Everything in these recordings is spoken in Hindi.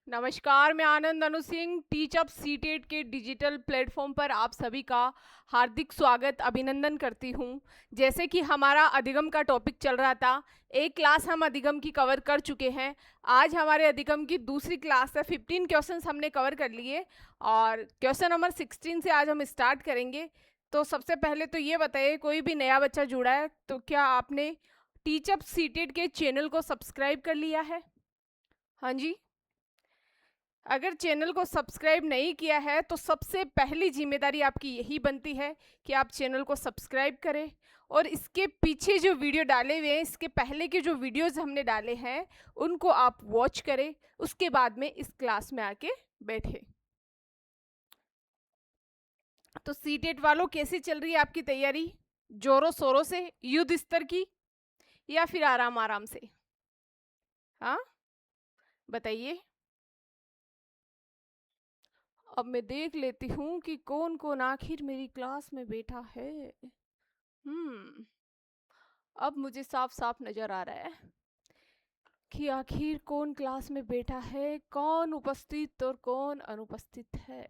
नमस्कार, मैं आनंद अनु सिंह टीच अप सीटेट के डिजिटल प्लेटफॉर्म पर आप सभी का हार्दिक स्वागत अभिनंदन करती हूँ। जैसे कि हमारा अधिगम का टॉपिक चल रहा था, एक क्लास हम अधिगम की कवर कर चुके हैं। आज हमारे अधिगम की दूसरी क्लास है। 15 क्वेश्चंस हमने कवर कर लिए और क्वेश्चन नंबर 16 से आज हम स्टार्ट करेंगे। तो सबसे पहले तो ये बताइए, कोई भी नया बच्चा जुड़ा है तो क्या आपने टीच अप सीटेट के चैनल को सब्सक्राइब कर लिया है? हाँ जी। अगर चैनल को सब्सक्राइब नहीं किया है तो सबसे पहली जिम्मेदारी आपकी यही बनती है कि आप चैनल को सब्सक्राइब करें और इसके पीछे जो वीडियो डाले हुए हैं, इसके पहले के जो वीडियोस हमने डाले हैं उनको आप वॉच करें, उसके बाद में इस क्लास में आके बैठे। तो सीटेट वालों, कैसी चल रही है आपकी तैयारी? जोरों शोरों से, युद्ध स्तर की, या फिर आराम आराम से? हाँ, बताइए। अब मैं देख लेती हूँ कि कौन कौन आखिर मेरी क्लास में बैठा है। अब मुझे साफ साफ नजर आ रहा है कि आखिर कौन क्लास में बैठा है, कौन उपस्थित और कौन अनुपस्थित है।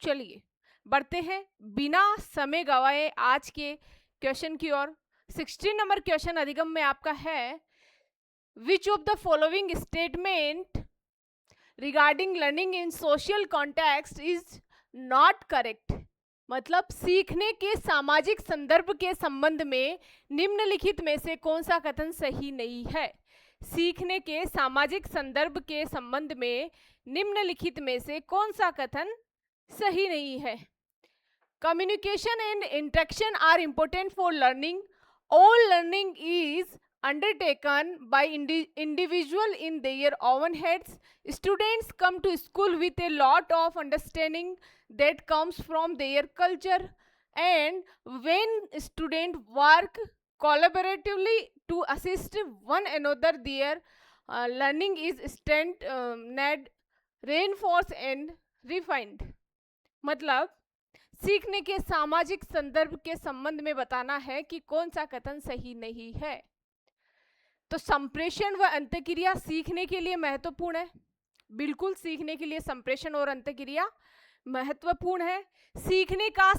चलिए बढ़ते हैं बिना समय गवाए आज के क्वेश्चन की ओर। 16 नंबर क्वेश्चन अधिगम में आपका है, which of the following statement regarding learning in social context is not correct. मतलब सीखने के सामाजिक संदर्भ के संबंध में निम्नलिखित में से कौन सा कथन सही नहीं है? सीखने के सामाजिक संदर्भ के संबंध में निम्नलिखित में से कौन सा कथन सही नहीं है? Communication and interaction are important for learning. All learning is undertaken by individual in their own heads. Students come to school with a lot of understanding that comes from their culture, and when students work collaboratively to assist one another, their learning is strengthened, reinforced and refined. मतलब सीखने के सामाजिक संदर्भ के संबंध में बताना है कि कौन सा कथन सही नहीं है। तो संप्रेषण व अंतःक्रिया सीखने के लिए महत्वपूर्ण है। बिल्कुल, सीखने के लिए संप्रेषण और अंतःक्रिया महत्वपूर्ण है। सीखने का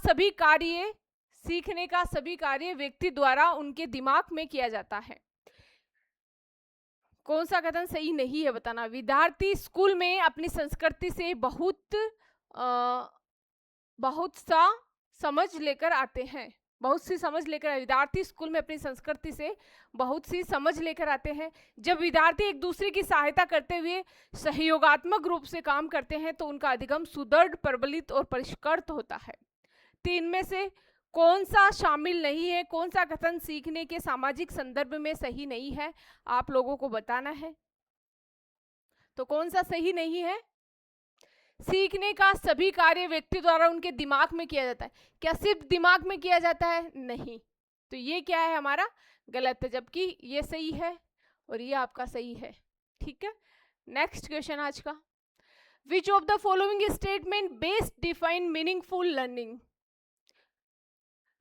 सभी कार्य व्यक्ति द्वारा उनके दिमाग में किया जाता है। कौन सा कथन सही नहीं है बताना। विद्यार्थी स्कूल में अपनी संस्कृति से बहुत सी समझ लेकर विद्यार्थी स्कूल में अपनी संस्कृति से बहुत सी समझ लेकर आते हैं। जब विद्यार्थी एक दूसरे की सहायता करते हुए सहयोगात्मक रूप से काम करते हैं तो उनका अधिगम सुदृढ़, प्रबलित और परिष्कृत होता है। तो इनमें से कौन सा शामिल नहीं है, कौन सा कथन सीखने के सामाजिक संदर्भ में सही नहीं है, आप लोगों को बताना है। तो कौन सा सही नहीं है? सीखने का सभी कार्य व्यक्ति द्वारा उनके दिमाग में किया जाता है। क्या सिर्फ दिमाग में किया जाता है? नहीं। तो ये क्या है हमारा? गलत है, जबकि ये सही है और ये आपका सही है। ठीक है, नेक्स्ट क्वेश्चन आज का, विच of the following statement best define meaningful learning.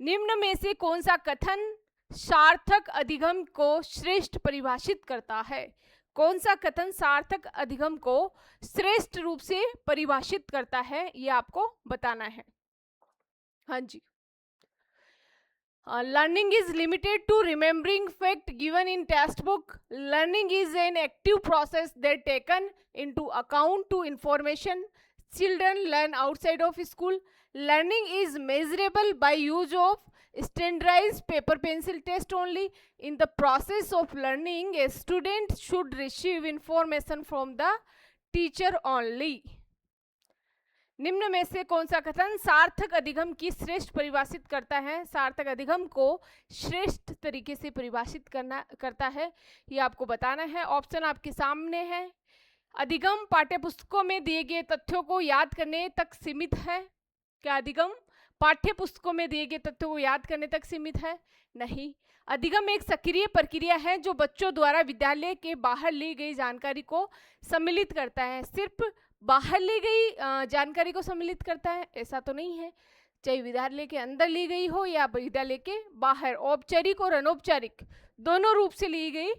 निम्न में से कौन सा कथन सार्थक अधिगम को श्रेष्ठ परिभाषित करता है? कौन सा कथन सार्थक अधिगम को श्रेष्ठ रूप से परिभाषित करता है, ये आपको बताना है। हाँ जी। Learning is limited to remembering fact given in text book. Learning is an active process that taken into account to information children learn outside of school. Learning is measurable by use of standardized paper pencil test only. In the process of learning, a student should receive information from the teacher only. निम्न में से कौन सा कथन सार्थक अधिगम की श्रेष्ठ परिभाषित करता है, सार्थक अधिगम को श्रेष्ठ तरीके से परिभाषित करता है, ये आपको बताना है। ऑप्शन आपके सामने है। अधिगम पाठ्यपुस्तकों में दिए गए तथ्यों को याद करने तक सीमित है। क्या अधिगम पाठ्यपुस्तकों में दिए गए तथ्यों को याद करने तक सीमित है? नहीं। अधिगम एक सक्रिय प्रक्रिया है जो बच्चों द्वारा विद्यालय के बाहर ली गई जानकारी को सम्मिलित करता है। सिर्फ बाहर ली गई जानकारी को सम्मिलित करता है ऐसा तो नहीं है, चाहे विद्यालय के अंदर ली गई हो या विद्यालय के बाहर, औपचारिक और अनौपचारिक दोनों रूप से ली गई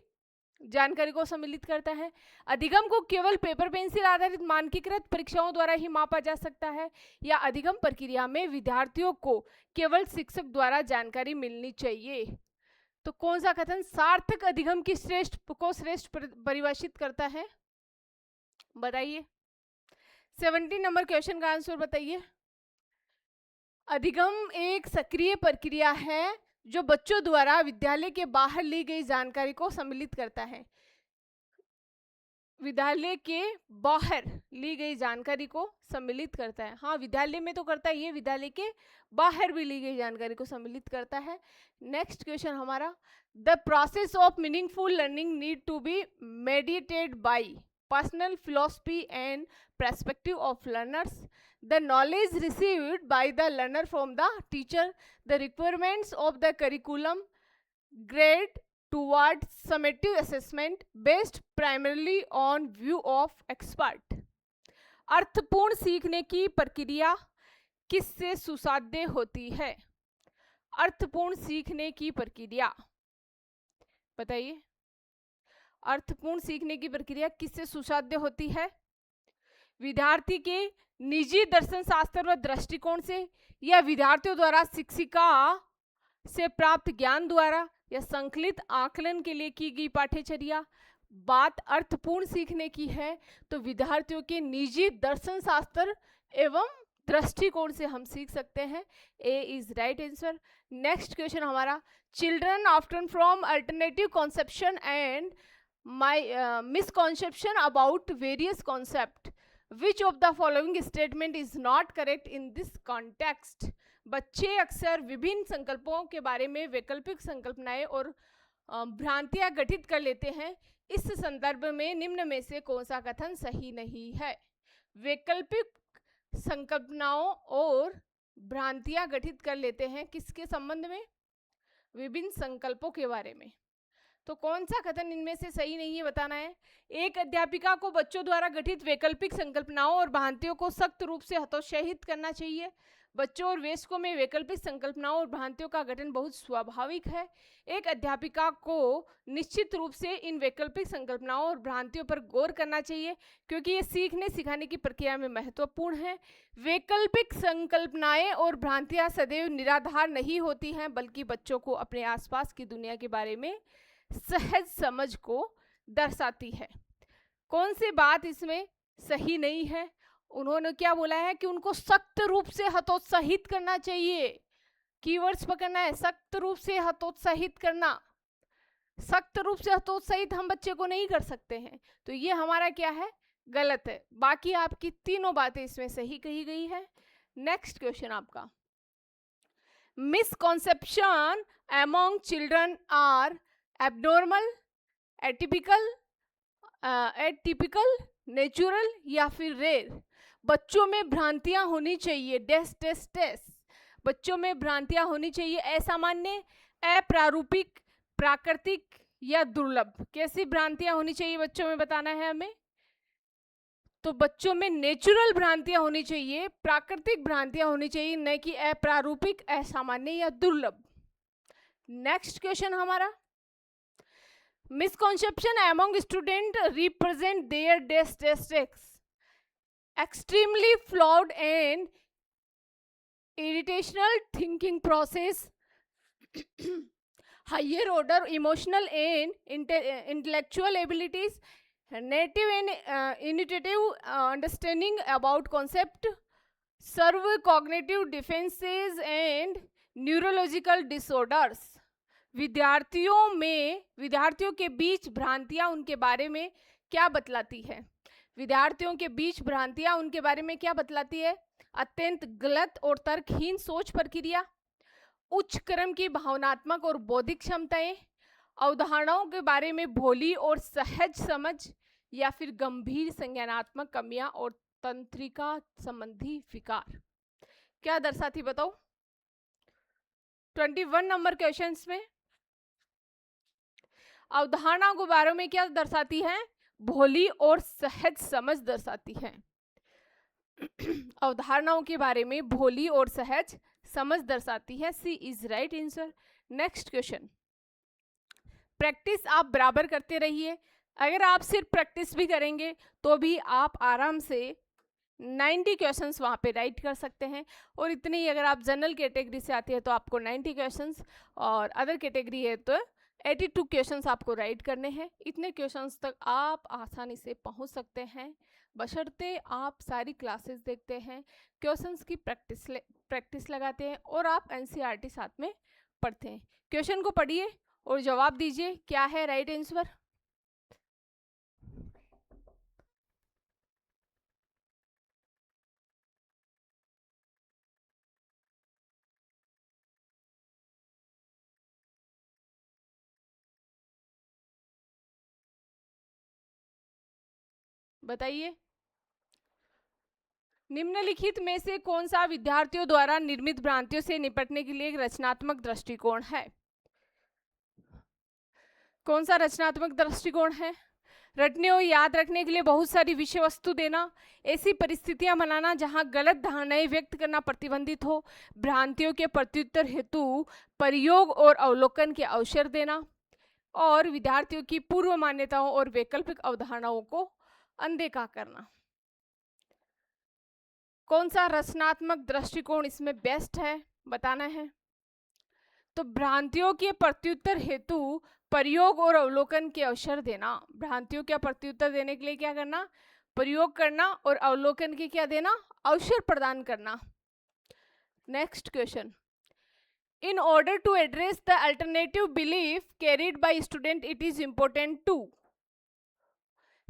जानकारी को सम्मिलित करता है। अधिगम को केवल पेपर पेंसिल आधारित मानकीकृत परीक्षाओं द्वारा ही मापा जा सकता है, या अधिगम प्रक्रिया में विद्यार्थियों को केवल शिक्षक द्वारा जानकारी मिलनी चाहिए। तो कौन सा कथन सार्थक अधिगम की श्रेष्ठ परिभाषित करता है, बताइए। 17 नंबर क्वेश्चन का आंसर बताइए। अधिगम एक सक्रिय प्रक्रिया है जो बच्चों द्वारा विद्यालय के बाहर ली गई जानकारी को सम्मिलित करता है। विद्यालय के बाहर ली गई जानकारी को सम्मिलित करता है। हाँ, विद्यालय में तो करता ही है, विद्यालय के बाहर भी ली गई जानकारी को सम्मिलित करता है। नेक्स्ट क्वेश्चन हमारा, the process of meaningful learning need to be meditated by personal philosophy and perspective of learners, the knowledge received by the learner from the teacher, the requirements of the curriculum, grade towards summative assessment based primarily on view of expert। अर्थपूर्ण सीखने की प्रक्रिया किससे सुसाध्य होती है? अर्थपूर्ण सीखने की प्रक्रिया बताइए। अर्थपूर्ण सीखने की प्रक्रिया किससे सुसाध्य होती है? विद्यार्थी के निजी दर्शन शास्त्र व दृष्टिकोण से, या विद्यार्थियों द्वारा शिक्षिका से प्राप्त ज्ञान द्वारा, या संकलित आकलन के लिए की गई पाठ्यचर्या। बात अर्थपूर्ण सीखने की है तो विद्यार्थियों के निजी दर्शन शास्त्र एवं दृष्टिकोण से हम सीख सकते हैं। A is right answer. Next question हमारा, children often from alternative conception and misconception about various concept, Which of the following statement is not correct in this context? बच्चे अक्सर विभिन्न संकल्पों के बारे में वैकल्पिक संकल्पनाएं और भ्रांतियां गठित कर लेते हैं। इस संदर्भ में निम्न में से कौन सा कथन सही नहीं है? वैकल्पिक संकल्पनाओं और भ्रांतियां गठित कर लेते हैं किसके संबंध में? विभिन्न संकल्पों के बारे में। तो कौन सा कथन इनमें से सही नहीं है बताना है। एक अध्यापिका को बच्चों द्वारा गठित वैकल्पिक संकल्पनाओं और भ्रांतियों को सख्त रूप से हतोत्साहित करना चाहिए। बच्चों और वयस्कों में वैकल्पिक संकल्पनाओं और भ्रांतियों का गठन बहुत स्वाभाविक है। एक अध्यापिका को निश्चित रूप से इन वैकल्पिक संकल्पनाओं और भ्रांतियों पर गौर करना चाहिए क्योंकि ये सीखने सिखाने की प्रक्रिया में महत्वपूर्ण है। वैकल्पिक संकल्पनाएं और भ्रांतियां सदैव निराधार नहीं होती हैं, बल्कि बच्चों को अपने आसपास की दुनिया के बारे में सहज समझ को दर्शाती है। कौन सी बात इसमें सही नहीं है? उन्होंने क्या बोला है कि उनको सख्त रूप से हतोत्साहित करना चाहिए। कीवर्ड्स पकड़ना है, सख्त रूप से हतोत्साहित करना। सख्त रूप से हतोत्साहित हम बच्चे को नहीं कर सकते हैं, तो ये हमारा क्या है? गलत है। बाकी आपकी तीनों बातें इसमें सही कही गई है। नेक्स्ट क्वेश्चन आपका, misconception among children are abnormal, atypical, natural या फिर रेयर। बच्चों में भ्रांतियां होनी चाहिए, बच्चों में भ्रांतियां होनी चाहिए असामान्य, अप्रारूपिक, प्राकृतिक या दुर्लभ। कैसी भ्रांतियां होनी चाहिए बच्चों में बताना है हमें। तो बच्चों में नेचुरल भ्रांतियां होनी चाहिए, प्राकृतिक भ्रांतियां होनी चाहिए, न कि अप्रारूपिक, असामान्य या दुर्लभ। नेक्स्ट क्वेश्चन हमारा, misconception among students represent their statistics, extremely flawed and irrational thinking process, higher order emotional and intellectual abilities, native and intuitive understanding about concept, serve cognitive defenses and neurological disorders। विद्यार्थियों के बीच भ्रांतियां उनके बारे में क्या बतलाती है? विद्यार्थियों के बीच भ्रांतियां उनके बारे में क्या बतलाती है? अत्यंत गलत और तर्कहीन सोच प्रक्रिया, उच्च क्रम की भावनात्मक और बौद्धिक क्षमताएं, अवधारणाओं के बारे में भोली और सहज समझ, या फिर गंभीर संज्ञानात्मक कमियां और तंत्रिका संबंधी विकार। क्या दर्शाती बताओ 21 नंबर क्वेश्चंस में। अवधारणा के बारे में क्या दर्शाती है? भोली और सहज समझ दर्शाती है। अवधारणाओं के बारे में भोली और सहज समझ दर्शाती है। C is right answer. Next question, practice आप बराबर करते रहिए। अगर आप सिर्फ प्रैक्टिस भी करेंगे तो भी आप आराम से 90 क्वेश्चंस वहाँ पे राइट कर सकते हैं। और इतने ही अगर आप जनरल कैटेगरी से आते हैं तो आपको 90 क्वेश्चंस, और अदर कैटेगरी है तो 82 क्वेश्चंस आपको राइट करने हैं। इतने क्वेश्चंस तक आप आसानी से पहुँच सकते हैं, बशर्ते आप सारी क्लासेस देखते हैं, क्वेश्चंस की प्रैक्टिस लगाते हैं और आप एनसीईआरटी साथ में पढ़ते हैं। क्वेश्चन को पढ़िए और जवाब दीजिए, क्या है राइट आंसर। बताइए, निम्नलिखित में से कौन सा विद्यार्थियों द्वारा निर्मित भ्रांतियों से निपटने के लिए एक रचनात्मक दृष्टिकोण है। कौन सा रचनात्मक दृष्टिकोण है। रटने और याद रखने के लिए बहुत सारी विषय वस्तु देना, ऐसी परिस्थितियां बनाना जहां गलत धारणाएं व्यक्त करना प्रतिबंधित हो, भ्रांतियों के प्रत्युत्तर हेतु प्रयोग और अवलोकन के अवसर देना, और विद्यार्थियों की पूर्व मान्यताओं और वैकल्पिक अवधारणाओं को अनदेखा करना। कौन सा रचनात्मक दृष्टिकोण इसमें बेस्ट है, बताना है। तो भ्रांतियों के प्रत्युत्तर हेतु प्रयोग और अवलोकन के अवसर देना। भ्रांतियों का प्रत्युत्तर देने के लिए क्या करना, प्रयोग करना, और अवलोकन के क्या देना, अवसर प्रदान करना। Next question, in order to address the alternative belief carried by student it is important to.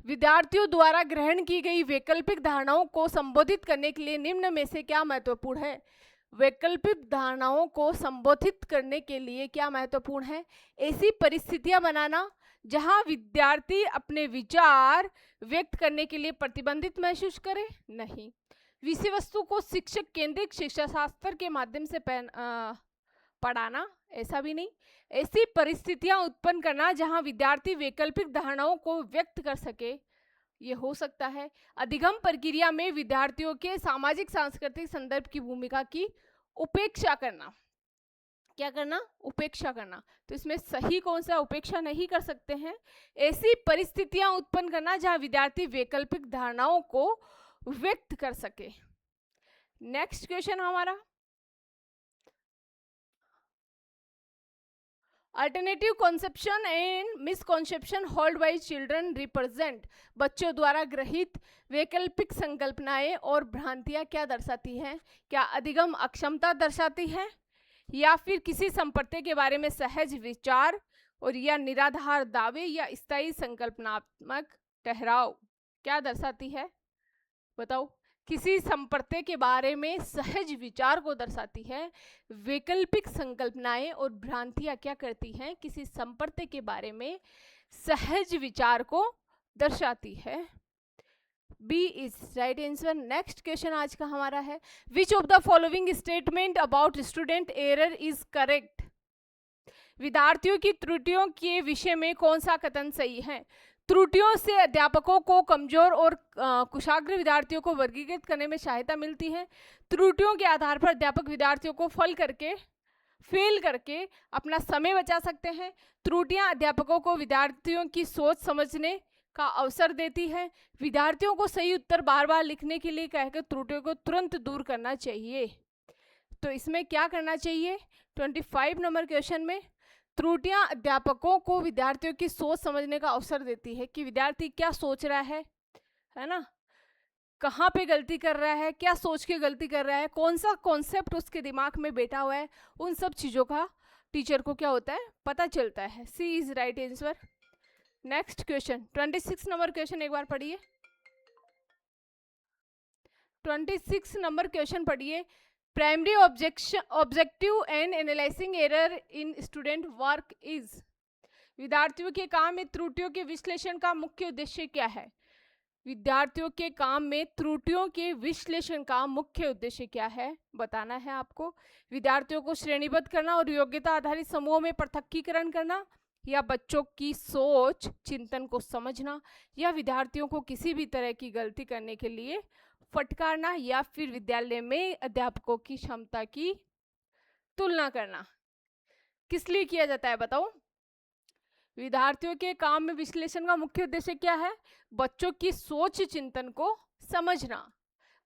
विद्यार्थियों द्वारा ग्रहण की गई वैकल्पिक धारणाओं को संबोधित करने के लिए निम्न में से क्या महत्वपूर्ण है। वैकल्पिक धारणाओं को संबोधित करने के लिए क्या महत्वपूर्ण है, ऐसी परिस्थितियां बनाना जहां विद्यार्थी अपने विचार व्यक्त करने के लिए प्रतिबंधित महसूस करे, नहीं। विषय वस्तु को शिक्षक केंद्रित शिक्षा शास्त्र के माध्यम से पढ़ाना, ऐसा भी नहीं। ऐसी परिस्थितियां उत्पन्न करना जहां विद्यार्थी वैकल्पिक धारणाओं को व्यक्त कर सके, ये हो सकता है। अधिगम प्रक्रिया में विद्यार्थियों के सामाजिक सांस्कृतिक संदर्भ की भूमिका की उपेक्षा करना। क्या करना, उपेक्षा करना। तो इसमें सही कौन सा, उपेक्षा नहीं कर सकते हैं। ऐसी परिस्थितियां उत्पन्न करना जहां विद्यार्थी वैकल्पिक धारणाओं को व्यक्त कर सके। नेक्स्ट क्वेश्चन हमारा, alternative conception and misconception hold by children represent. बच्चों द्वारा ग्रहित वैकल्पिक संकल्पनाएं और भ्रांतियां क्या दर्शाती हैं। क्या अधिगम अक्षमता दर्शाती है, या फिर किसी संपत्ति के बारे में सहज विचार, और या निराधार दावे, या स्थायी संकल्पनात्मक ठहराव। क्या दर्शाती है, बताओ। किसी संपत्ति के बारे में सहज विचार को दर्शाती है। वैकल्पिक संकल्पनाएं और भ्रांतियां क्या करती हैं, किसी संपत्ति के बारे में सहज विचार को दर्शाती है। B is right answer. Next question आज का हमारा है, which of the following statement about student error is correct. विद्यार्थियों की त्रुटियों के विषय में कौन सा कथन सही है। त्रुटियों से अध्यापकों को कमजोर और कुशाग्र विद्यार्थियों को वर्गीकृत करने में सहायता मिलती है। त्रुटियों के आधार पर अध्यापक विद्यार्थियों को फेल करके अपना समय बचा सकते हैं। त्रुटियां अध्यापकों को विद्यार्थियों की सोच समझने का अवसर देती है। विद्यार्थियों को सही उत्तर बार बार लिखने के लिए कहकर त्रुटियों को तुरंत दूर करना चाहिए। तो इसमें क्या करना चाहिए, 25 नंबर क्वेश्चन में, त्रुटियां अध्यापकों को विद्यार्थियों की सोच समझने का अवसर देती है कि विद्यार्थी क्या सोच रहा है ना, कहाँ पे गलती कर रहा है, क्या सोच के गलती कर रहा है, कौन सा कॉन्सेप्ट उसके दिमाग में बैठा हुआ है, उन सब चीज़ों का टीचर को क्या होता है, पता चलता है। C is right answer. Next question, 26 number question एक बार पढ़िए। 26 नंबर क्वेश्चन पढ़िए। Primary objective and analysing error in student work is. विद्यार्थियों के काम में त्रुटियों के विश्लेषण का मुख्य उद्देश्य क्या है। विद्यार्थियों के काम में त्रुटियों के विश्लेषण का मुख्य उद्देश्य क्या है, बताना है आपको। विद्यार्थियों को श्रेणीबद्ध करना और योग्यता आधारित समूहों में पृथक्कीकरण करना, या बच्चों की सोच चिंतन को समझना, या विद्यार्थियों को किसी भी तरह की गलती करने के लिए फटकारना, या फिर विद्यालय में अध्यापकों की क्षमता की तुलना करना। किस लिए किया जाता है, बताओ। विद्यार्थियों के काम में विश्लेषण का मुख्य उद्देश्य क्या है? बच्चों की सोच चिंतन को समझना।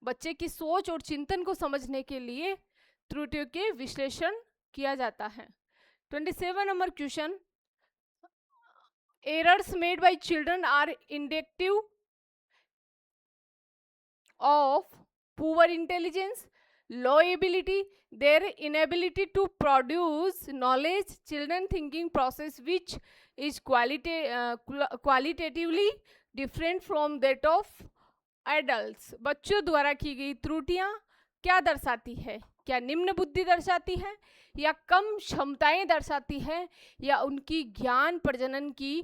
बच्चे की सोच और चिंतन को समझने के लिए त्रुटियों के विश्लेषण किया जाता है। 27 number question, errors made by children are indicative of poor intelligence, low ability, their inability to produce knowledge, children thinking process which is qualitatively different from that of adults। बच्चों द्वारा की गई त्रुटियां क्या दर्शाती है? क्या निम्न बुद्धि दर्शाती है, या कम क्षमताएं दर्शाती है, या उनकी ज्ञान प्रजनन की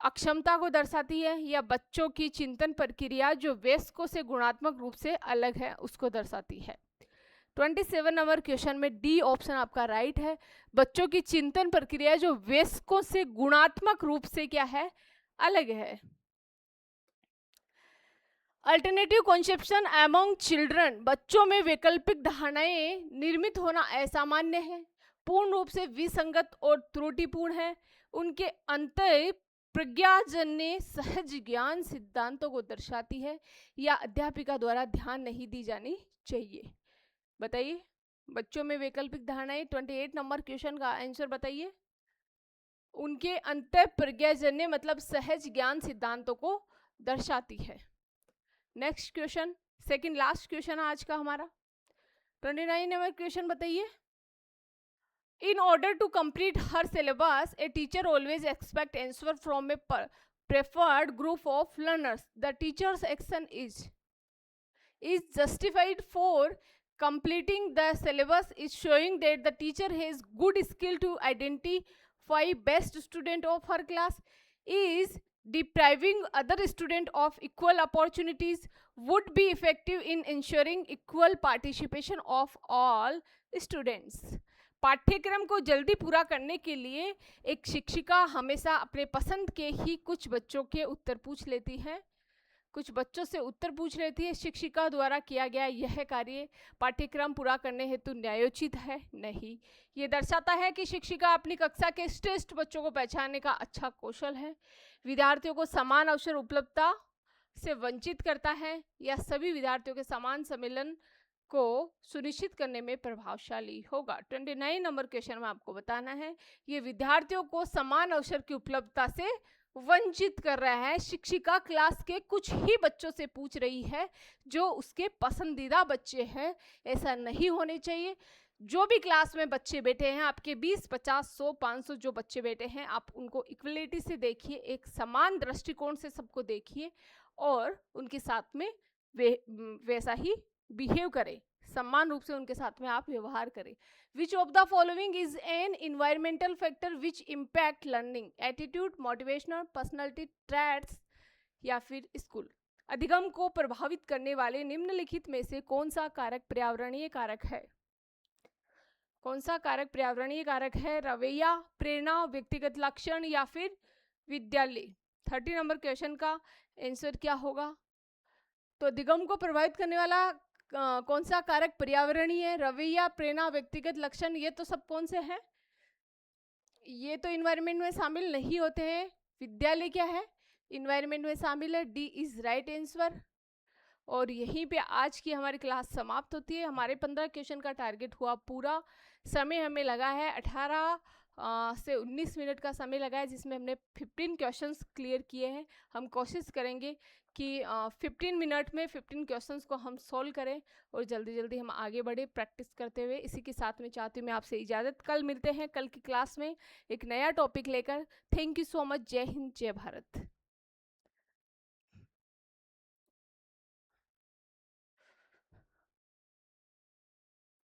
अक्षमता को दर्शाती है, या बच्चों की चिंतन प्रक्रिया जो वयस्कों से गुणात्मक रूप से अलग है उसको दर्शाती है। 27 नंबर क्वेश्चन में डी ऑप्शन आपका राइट है। बच्चों की चिंतन प्रक्रिया जो वयस्कों से गुणात्मक रूप से क्या है? अलग है। अल्टरनेटिव कॉन्सेप्शन अमंग चिल्ड्रन, बच्चों में वैकल्पिक धारणाएं निर्मित होना असामान्य है, पूर्ण रूप से विसंगत और त्रुटिपूर्ण है। उनके अंतः प्रज्ञाजन्य सहज ज्ञान सिद्धांतों को दर्शाती है, या अध्यापिका द्वारा ध्यान नहीं दी जानी चाहिए। बताइए, बच्चों में वैकल्पिक धारणाएं, 28 नंबर क्वेश्चन का आंसर बताइए। उनके अंतः प्रज्ञाजन्य मतलब सहज ज्ञान सिद्धांतों को दर्शाती है। Next question, second last question आज का हमारा। 29 नंबर क्वेश्चन बताइए। In order to complete her syllabus, a teacher always expects answer from a preferred group of learners. The teacher's action is justified for completing the syllabus, is showing that the teacher has good skill to identify best student of her class, is depriving other student of equal opportunities, would be effective in ensuring equal participation of all students। पाठ्यक्रम को जल्दी पूरा करने के लिए एक शिक्षिका हमेशा अपने पसंद के ही कुछ बच्चों के उत्तर पूछ लेती है, कुछ बच्चों से उत्तर पूछ लेती है। शिक्षिका द्वारा किया गया यह कार्य पाठ्यक्रम पूरा करने हेतु न्यायोचित है? नहीं। ये दर्शाता है कि शिक्षिका अपनी कक्षा के श्रेष्ठ बच्चों को पहचानने का अच्छा कौशल है, विद्यार्थियों को समान अवसर उपलब्धता से वंचित करता है, या सभी विद्यार्थियों के समान सम्मेलन को सुनिश्चित करने में प्रभावशाली होगा। 29 नंबर क्वेश्चन में आपको बताना है, ये विद्यार्थियों को समान अवसर की उपलब्धता से वंचित कर रहा है। शिक्षिका क्लास के कुछ ही बच्चों से पूछ रही है जो उसके पसंदीदा बच्चे हैं। ऐसा नहीं होने चाहिए। जो भी क्लास में बच्चे बैठे हैं, आपके 20, 50, 100, 500 जो बच्चे बैठे हैं, आप उनको इक्वलिटी से देखिए, एक समान दृष्टिकोण से सबको देखिए और उनके साथ में वैसा ही बिहेव करें, समान रूप से उनके साथ में आप व्यवहार करें। विच of the following is an environmental factor which impact learning? Attitude, motivational, personality traits, या फिर स्कूल। अधिगम को प्रभावित करने वाले निम्नलिखित में से कौन सा कारक पर्यावरणीय कारक है? कौन सा कारक पर्यावरणीय कारक है? रवैया, प्रेरणा, व्यक्तिगत लक्षण, या फिर विद्यालय। 30 नंबर क्वेश्चन का आंसर क्या होगा? तो अधिगम को प्रभावित करने वाला कौन सा कारक पर्यावरणीय है? रवैया, प्रेरणा, व्यक्तिगत लक्षण। ये तो सब कौन से हैं? ये तो इन्वायरमेंट में शामिल नहीं होते हैं। विद्यालय क्या है? इन्वायरमेंट में शामिल है। D is right answer. और यहीं पे आज की हमारी क्लास समाप्त होती है। हमारे 15 क्वेश्चन का टारगेट हुआ पूरा। समय हमें लगा है 18 से 19 मिनट का समय लगा है, जिसमें हमने 15 क्वेश्चंस क्लियर किए हैं। हम कोशिश करेंगे कि 15 मिनट में 15 क्वेश्चंस को हम सॉल्व करें और जल्दी जल्दी हम आगे बढ़े प्रैक्टिस करते हुए। इसी के साथ में चाहती हूँ मैं आपसे इजाज़त। कल मिलते हैं, कल की क्लास में एक नया टॉपिक लेकर। Thank you so much. जय हिंद, जय भारत।